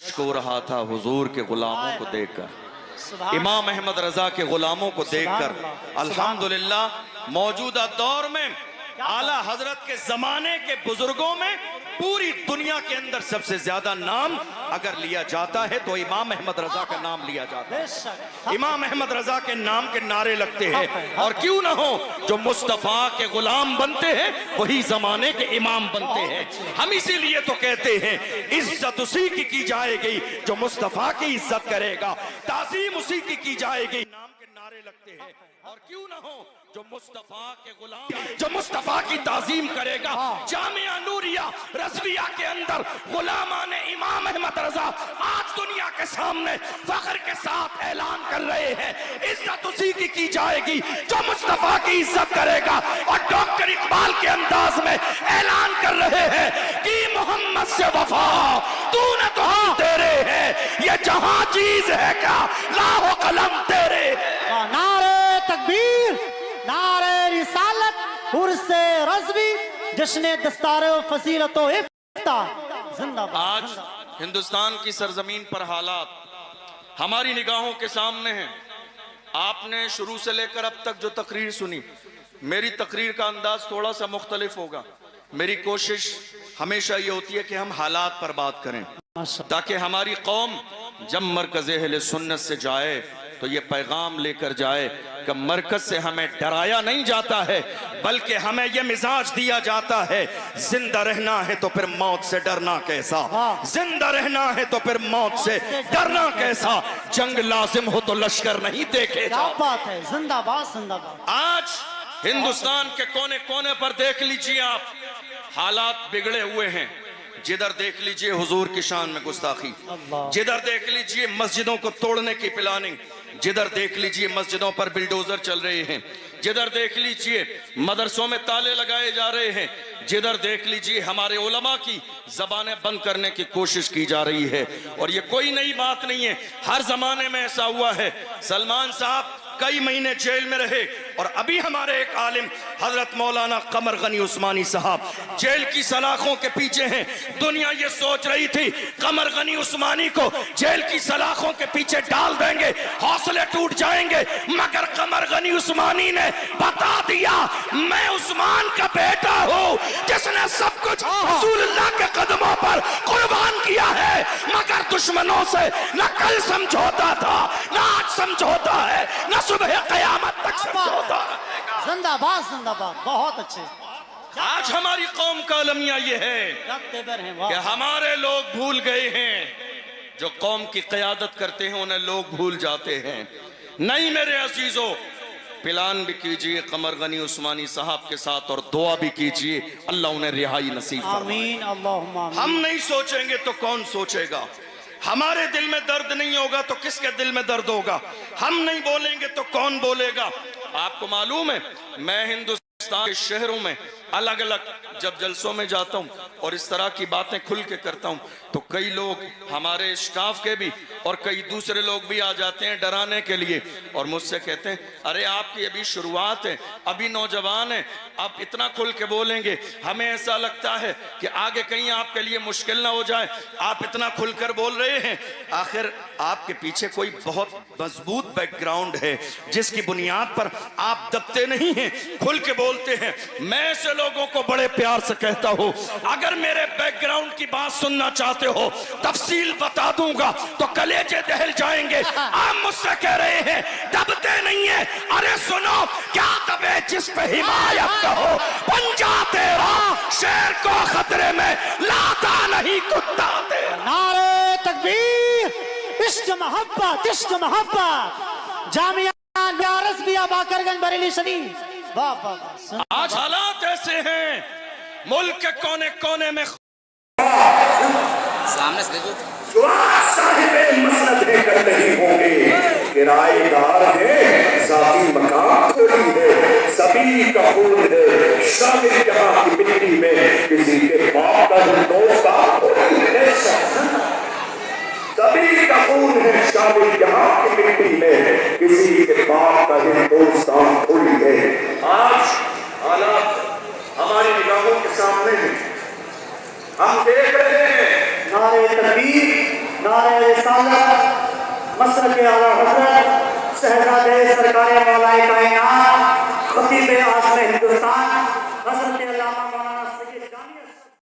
हो रहा था हुजूर के गुलामों को देखकर, इमाम अहमद रजा के गुलामों को देखकर। अल्हम्दुलिल्लाह मौजूदा दौर में आला हजरत के जमाने के बुजुर्गों में पूरी दुनिया के अंदर सबसे ज्यादा नाम अगर लिया जाता है तो इमाम अहमद रजा का नाम लिया जाता है। इमाम अहमद रजा के नाम के नारे लगते हैं, और क्यों ना हो, जो मुस्तफा के गुलाम बनते हैं वही जमाने के इमाम बनते हैं। हम इसीलिए तो कहते हैं इज्जत उसी की जाएगी जो मुस्तफा की इज्जत करेगा, ताजीम उसी की जाएगी। नाम के नारे लगते हैं, और क्यों ना हो, जो मुस्तफा के गुलाम, जो मुस्तफा की ताजीम करेगा। जामिया नूरिया रज़विया के अंदर गुलामान इमाम अहमद रजा आज दुनिया के सामने फख्र के साथ ऐलान कर रहे हैं, इज्जत उसी की जाएगी जो मुस्तफा की इज्जत करेगा। और डॉक्टर इकबाल के अंदाज में ऐलान कर रहे हैं कि मोहम्मद से वफा तूने तो हम तेरे हैं, ये जहां चीज है क्या लाहो कलम तेरे। नारे तकबीर, नारे रिसालत, उर्से रज़वी, जश्न दस्तारे फसीलत व इफ्तार जिंदाबाद। आज हिंदुस्तान की सरजमीन पर हालात हमारी निगाहों के सामने हैं। आपने शुरू से लेकर अब तक जो तकरीर सुनी, मेरी तकरीर का अंदाज थोड़ा सा मुख्तलिफ होगा। मेरी कोशिश हमेशा ये होती है कि हम हालात पर बात करें, ताकि हमारी कौम जब मरकज़ अहले सुन्नत से जाए तो ये पैगाम लेकर जाए कि मरकज से हमें डराया नहीं जाता है, बल्कि हमें यह मिजाज दिया जाता है, जिंदा रहना है तो फिर मौत से डरना कैसा, जिंदा रहना है तो फिर मौत से डरना कैसा, जंग लाजिम हो तो लश्कर नहीं देखे। क्या बात है, जिंदाबाद जिंदाबाद। आज हिंदुस्तान के कोने कोने पर देख लीजिए आप, हालात बिगड़े हुए हैं। जिधर देख लीजिए हुजूर की शान में गुस्ताखी, जिधर देख लीजिए मस्जिदों को तोड़ने की प्लानिंग, जिधर देख लीजिए मस्जिदों पर बिल्डोजर चल रहे हैं, जिधर देख लीजिए मदरसों में ताले लगाए जा रहे हैं, जिधर देख लीजिए हमारे उलमा की जबानें बंद करने की कोशिश की जा रही है। और ये कोई नई बात नहीं है, हर जमाने में ऐसा हुआ है। सलमान साहब कई महीने जेल में रहे, और अभी हमारे एक आलिम हजरत मौलाना कमर गनी उस्मानी साहब जेल की सलाखों के पीछे हैं। दुनिया ये सोच रही थी कमर गनी उस्मानी को जेल की सलाखों के पीछे डाल देंगे, हौसले टूट जाएंगे, मगर कमर गनी उस्मानी ने बता दिया मैं उस्मान का बेटा हूँ जिसने सब कुछ रसूलुल्लाह के कदमों पर कुर्बान किया है। मगर दुश्मनों से न कल समझौता था, न आज समझौता है, न सुबह कयामत तक समझौता रहेगा। जिंदाबाद जिंदाबाद, बहुत अच्छे। आज हमारी कौम का अलमिया ये है कि हमारे लोग भूल गए हैं, जो कौम की क़यादत करते हैं उन्हें लोग भूल जाते हैं। नहीं मेरे अजीजों, प्लान भी कीजिए कमर गनी उस्मानी साहब के साथ, और दुआ भी कीजिए अल्लाह उन्हें रिहाई नसीब फरमाए। आमीन अल्लाहुम्मा आमीन। हम नहीं सोचेंगे तो कौन सोचेगा? हमारे दिल में दर्द नहीं होगा तो किसके दिल में दर्द होगा? हम नहीं बोलेंगे तो कौन बोलेगा? आपको मालूम है, मैं हिंदुस्तान के शहरों में अलग अलग जब जलसों में जाता हूँ और इस तरह की बातें खुल के करता हूँ, तो कई लोग हमारे स्टाफ के भी और कई दूसरे लोग भी आ जाते हैं डराने के लिए, और मुझसे कहते हैं अरे आपकी अभी शुरुआत है, अभी नौजवान है, आप इतना खुल के बोलेंगे, हमें ऐसा लगता है कि आगे कहीं आपके लिए मुश्किल ना हो जाए, आप इतना खुलकर बोल रहे हैं। आखिर आपके पीछे कोई बहुत मजबूत बैकग्राउंड है जिसकी बुनियाद पर आप दबते नहीं हैं, खुल के बोलते हैं। मैं ऐसे लोगों को बड़े प्यार से कहता हूं, अगर मेरे बैकग्राउंड की बात सुनना चाहते हो, तफसील बता दूंगा तो कलेजे दहल जाएंगे। आप मुझसे कह रहे हैं दबते नहीं है, अरे सुनो, क्या दबे जिस पे हिमायत हो, पंजा तेरा शेर को खतरे में लाता नहीं कुत्ता तेरा। नारे तकबीर, इश्क मोहब्बत, इश्क मोहब्बत। जामिया रज़विया बाकरगंज बरेली शरीफ। वाह वाह वाह। आज हालात ऐसे हैं, मुल्क के कोने कोने में सामने से कर नहीं होंगे, किराएदार है, जाती मकान थोड़ी है, सभी का खून है, शामिल जहां की मिट्टी में किसी के बाप का हिंदुस्तान थोड़ी है, सभी का खून है, शामिल जहां की मिट्टी में किसी के बाप का हिंदुस्तान थोड़ी है। आज हालात हमारी निगाहों के सामने है, हम देख रहे हैं। नारे तकबीर, नारे रिसालत मसलक आला हज़रत शहजादे सरकार मौलाए कायनात खतीब आज़म हिंदुस्तान